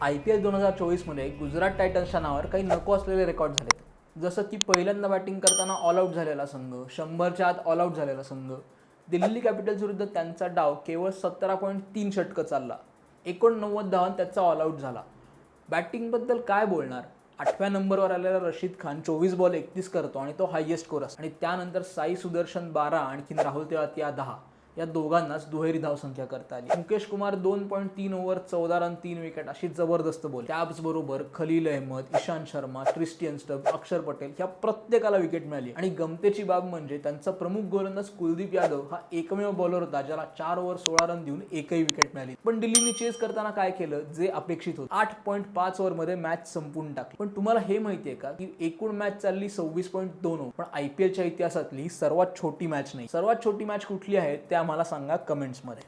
IPL 2024मध्ये Gujarat टायटन्सच्या नावावर काही नको असलेले रेकॉर्ड झालेत. जसं की पहिल्यांदा बॅटिंग करताना ऑल आऊट झालेला संघ, 100च्या आत ऑल आऊट झालेला संघ. दिल्ली कॅपिटल्स विरुद्ध त्यांचा डाव केवळ 17.3 षटकं चालला, 89 धावांत त्याचा ऑल आऊट झाला. बॅटिंगबद्दल काय बोलणार? 8व्या नंबरवर आलेला रशीद खान 24 बॉल 31 करतो आणि तो हायएस्ट स्कोर असतो. आणि त्यानंतर साई सुदर्शन 12 आणखीन राहुल तेवातिया 10 या दोघांनाच दुहेरी धावसंख्या करता आली. Mukesh Kumar 2.3 over 14 run 3 wicket अशी जबरदस्त बोल. त्याचबरोबर खलील अहमद, इशांत शर्मा, क्रिस्टियन स्टब, अक्षर पटेल ह्या प्रत्येकाला विकेट मिळाली. आणि गमतीची बाब म्हणजे त्यांचा प्रमुख गोलंदाज कुलदीप यादव हा एकमेव बॉलर होता ज्याला 4 ओव्हर 16 रन देऊन एकही विकेट मिळाली. पण दिल्लीने चेस करताना काय केलं जे अपेक्षित होतं, 8.5 ओव्हरमध्ये मॅच संपून टाकली. पण तुम्हाला हे माहितीये का की एकूण मॅच चालली 26.2 ओव्हर, पण IPLच्या इतिहासातली सर्वात छोटी मॅच नाही. सर्वात छोटी मॅच कुठली आहे ते आम्हाला सांगा कमेंट्समध्ये.